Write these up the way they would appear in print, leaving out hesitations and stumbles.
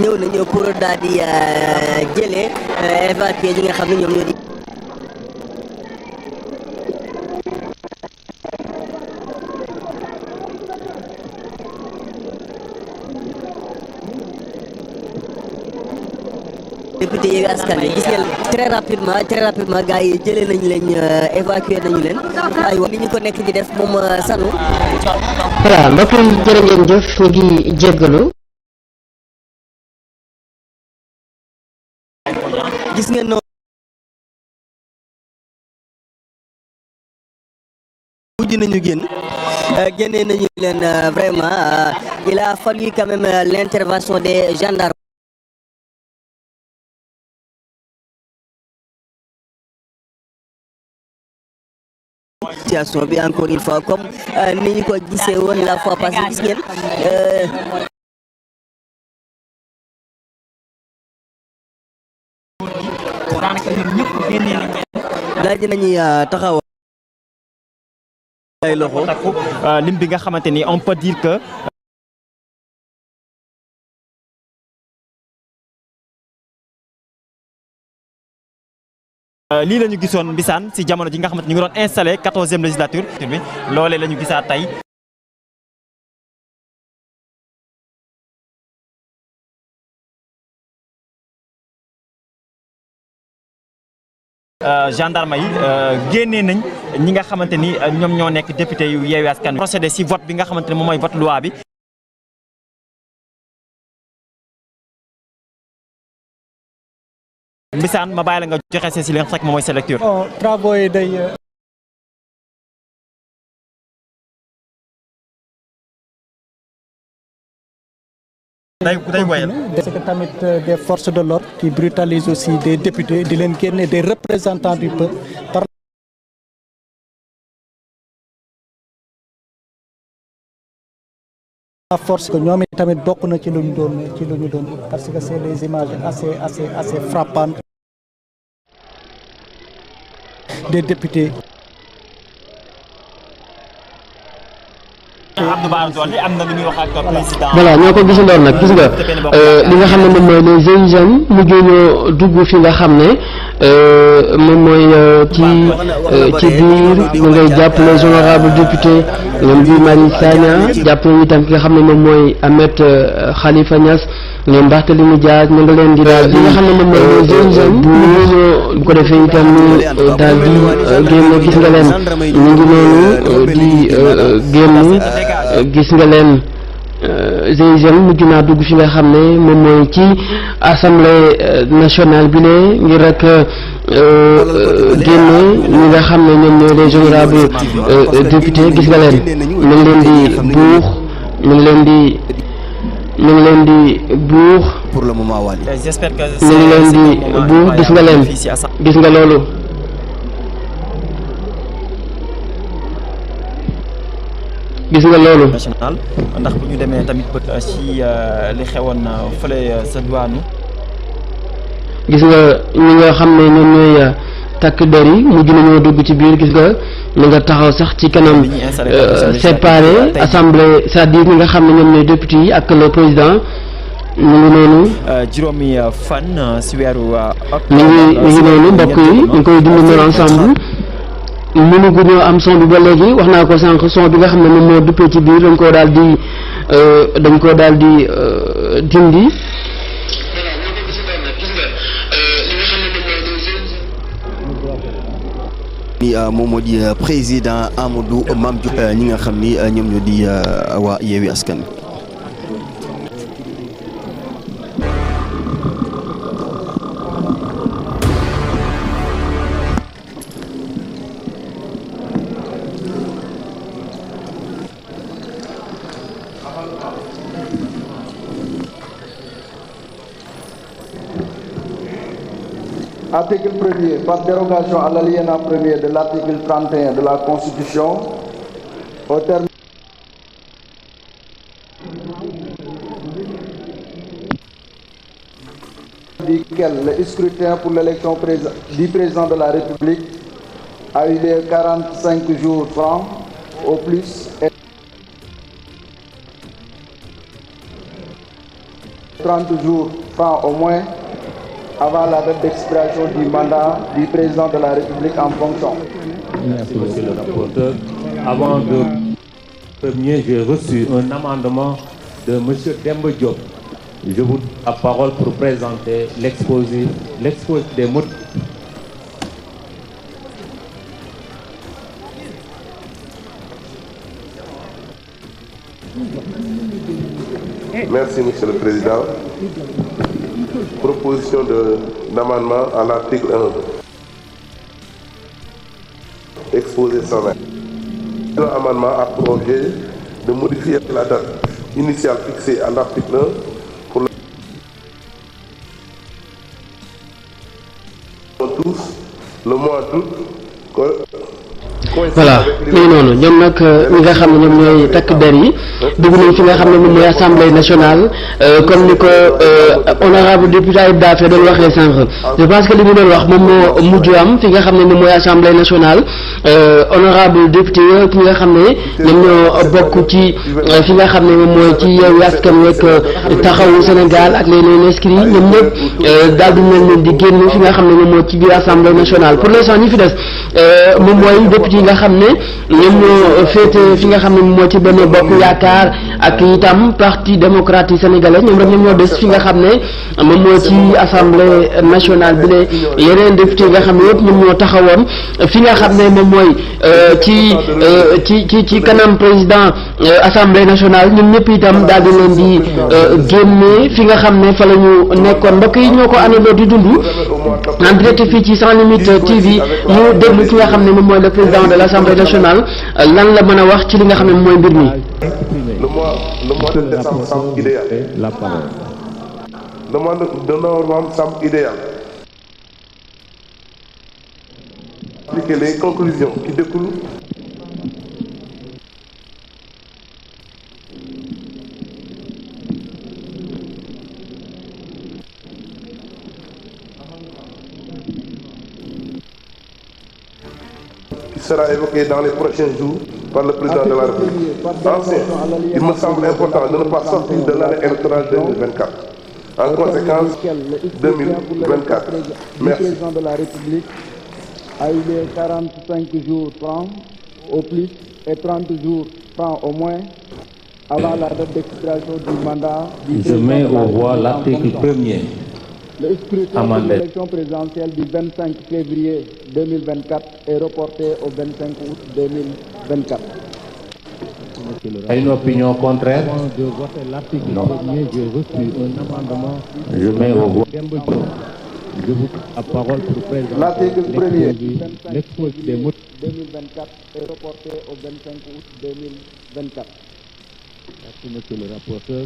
ñëw nañu pour daal di jëlee évacuer ñi nga xam ne ñoom ñoo di député Yewwi Askan Wi. Gis ngeen très rapidement gars yi jëlee nañu leen évacuer nañu leen aywa li ñu ko nekk di def moom sanu voilà mbokk yi jërë ngeen jëf ñu ngi jéggalu. gis ngeen noonu mujj nañu génnee nañu leen vraiment il a fallu quand même l'intervention des gendarmes. Situation bi encore une fois comme ni ñu ko gisee woon la fois passée gis ngeen daal dinañuy taxaw ay loxo lim bi nga xamante ni on peut dire que lii la ñu gisoon Mbissane si jamono ji nga xamante ñu ngi doon installé 14e législature bi loolee la ñu gisaat tey. Gendarme yi génnee nañ ñi nga xamante ni ñoom ñoo nekk député yu Yewwi Askan Wi procédé si vote bi nga xamante ne moom mooy vote loi bi. Mbissane ma bàyyi la nga joxe si li nga xam moom mooy sa lecture. travaux yi day c'est que tamit des forces de l'ordre qui brutalisent aussi des députés di leen génne des représentants du peuple par la force que ñoom tamit bokk na ci lu ñu doon parce que c'est des images assez frappantes des députés. voilà ñoo ko gisandoor nag gis nga li nga xam ne moom mooy les GIGN mujjee ñoo dugg fi nga xam ne moom mooy ci biir ñu ngay jàpp les honorables députés ñoom Guy Marius Sagna jàpp nañu itam ki nga xam ne moom mooy Ahmed Khalifa Niass ñoom Barthélémy Dias ñu nga leen di daal di nga xam ne moom mooy les GIGN bu ko defee itam daal di génn gis nga leen ñu ngi noonu di génn gis nga leen GIGN mujj naa dugg fi nga xam ne moom mooy ci assemblée nationale bi ne ngir rek génne ñi nga xam ne ñoom ñooy les honorables députés gis nga leen ñu ngi leen di buux ñu ngi leen di buux pour le moment Wally j'espère que ñu ngi leen di buux gis nga leen gis nga loolu gis nga loolu national ndax bu ñu demee tamit bët ci li xewoon fële sa douane gis nga ñi nga xam ne ñoom ñooy takk der yi mujj nañoo dugg ci biir gis nga ñu nga taxaw sax ci kanam séparé assemblée c'est-à-dire ñi nga xam ne ñoom ñooy député yi ak le président ñu ngi noonu juróomi fan si weeru ñu ngi noonu mbokk yi ñu ngi koy dund noonu ensemble mënugu ñoo am son bi ba léegi wax naa ko sànq son bi nga xam ne moom moo duppee ci biir dañ koo daal di dindi ni moom moo di président Amadou Mame Diop ñi nga xam ni ñoom ñoo di waa Yewwi Askan Wi. Article 1er, par dérogation à l'alinéa 1er de l'article 31 de la Constitution, au terme duquel le scrutin pour l'élection du président de la République a eu lieu 45 jours francs au plus et 30 jours francs au moins avant la date d'expiration du mandat du président de la République en fonction. Merci, monsieur le rapporteur. Avant de premier, j'ai reçu un amendement de monsieur Demba Diop. Je vous donne la parole pour présenter l'exposé des motifs. Merci, monsieur le président. Proposition d'amendement à l'article 1. Exposé 120. L'amendement a pour objet de modifier la date initiale fixée à l'article 1 pour tous le mois d'août. voilà léegi noonu ñoom nag ñi nga xam ne ñoom ñooy takk der yi dugg nañ fi nga xam ne moom mooy assemblée nationale comme ni ko honorable député Ayib Daffé doon waxee sànq je pense que li mu doon wax moom moo mujj am fi nga xam ne moom mooy assemblée nationale honorable député yëpp ñi nga xam ne ñoom ñoo bokk ci fi nga xam ne moom mooy ci Yewwi Askan Wi Taxawu Sénégal ak les non-inscrits ñoom ñëpp daal di leen di génn fi nga xam ne moom moo ci biir assemblée nationale pour l'instant ñi fi des moom mooy député yi nga xam ne ñoom ñoo féete fi nga xam ne moo ci Benno Bokk Yaakaar ak itam parti démocratique sénégalais ñoom rek ñoom ñoo des fi nga xam ne moom moo ci assemblée nationale bi ne yeneen député yi nga xam ne yëpp ñoom ñoo taxawoon fi nga xam ne moom mooy ci kanam président assemblée nationale ñoom ñëpp itam daal di leen di génne fi nga xam ne fa la ñu nekkoon mbokk yi ñoo ko àndandoo di dund en direct fii ci Sans Limites TV ñu déglu ki nga xam ne moom mooy le président de l'Assemblée nationale lan la mën a wax ci li nga xam ne mooy mbir mi. Le mois de décembre semble idéal. La parole. Le mois de novembre semble idéal. Appliquer les conclusions qui découlent qui sera évoqué dans les prochains jours par le président de la République. Enfin, il me semble important de ne pas sortir de l'année électorale 2024. En conséquence, 2024. Merci. Le président de la République a eu lieu 45 jours francs au plus et 30 jours francs au moins avant la date d'expiration du mandat du Je mets au voie l'article 1er. Le scrutin pour l'élection présidentielle du 25 février 2024 est reporté au 25 août 2024. Il y a une opinion contraire? Non. Je mets au voie. Je vous la parole pour présenter l'article 1er. L'exposé des motifs 2024 est reporté au 25 août 2024. Merci, monsieur le rapporteur.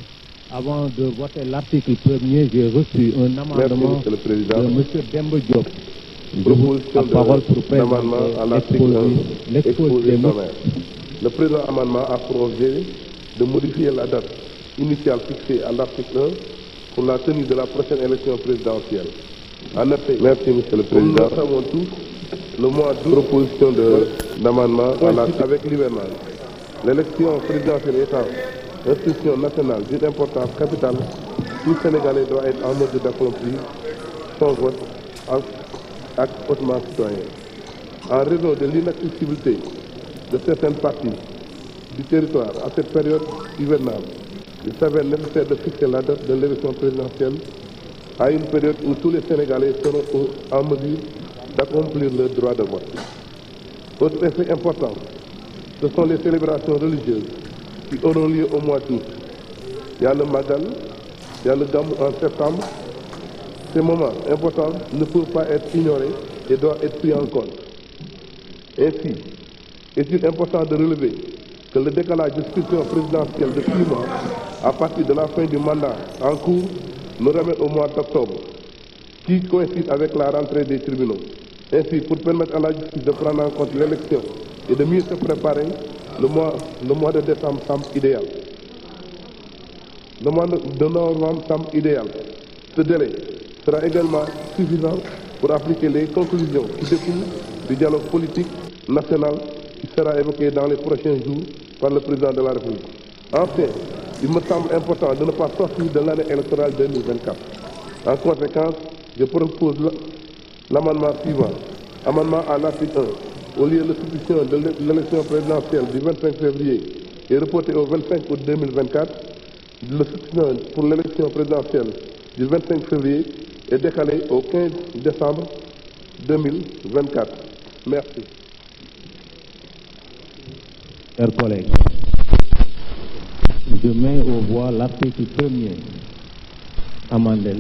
Avant de voter l'article 1er, j'ai reçu un amendement de monsieur Demba Diop. Je vous la parole pour présenter l'exposé des motifs. Le présent amendement a pour objet de modifier la date initiale fixée à l'article 1 pour la tenue de la prochaine élection présidentielle. En effet, merci monsieur le président. Nous savons tous le mois de proposition d'amendement avec l'hivernage. L'élection présidentielle étant institution nationale d'une importance capitale, tout Sénégalais doit être en mesure d'accomplir son vote acte hautement citoyen. En raison de l'inaccessibilité de certaines parties du territoire à cette période hivernale, il s'avère nécessaire de fixer la date de l'élection présidentielle à une période où tous les Sénégalais seront en mesure d'accomplir leur droit de vote. Autre effet important, ce sont les célébrations religieuses qui auront lieu au mois d'août. Il y a le Magal, il y a le Gamou en septembre. Ces moments importants ne peuvent pas être ignorés et doivent être pris en compte. Ainsi, est-il important de relever que le décalage de scrutin présidentiel de 6 mois à partir de la fin du mandat en cours nous ramène au mois d'octobre, qui coïncide avec la rentrée des tribunaux. Ainsi, pour permettre à la justice de prendre en compte l'élection et de mieux se préparer, le mois de décembre semble idéal. Le mois de novembre semble idéal. Ce délai sera également suffisant pour appliquer les conclusions qui découlent du dialogue politique national qui sera évoqué dans les prochains jours par le président de la République. Enfin, il me semble important de ne pas sortir de l'année électorale 2024. En conséquence, je propose l'amendement suivant. Amendement à l'article 1. Au lieu de l'institution de l'élection présidentielle du 25 février et reportée au 25 août 2024, l'institution pour l'élection présidentielle du 25 février est décalée au 15 décembre 2024. Merci. Chers collègues, je mets aux voix l'article 1er amendé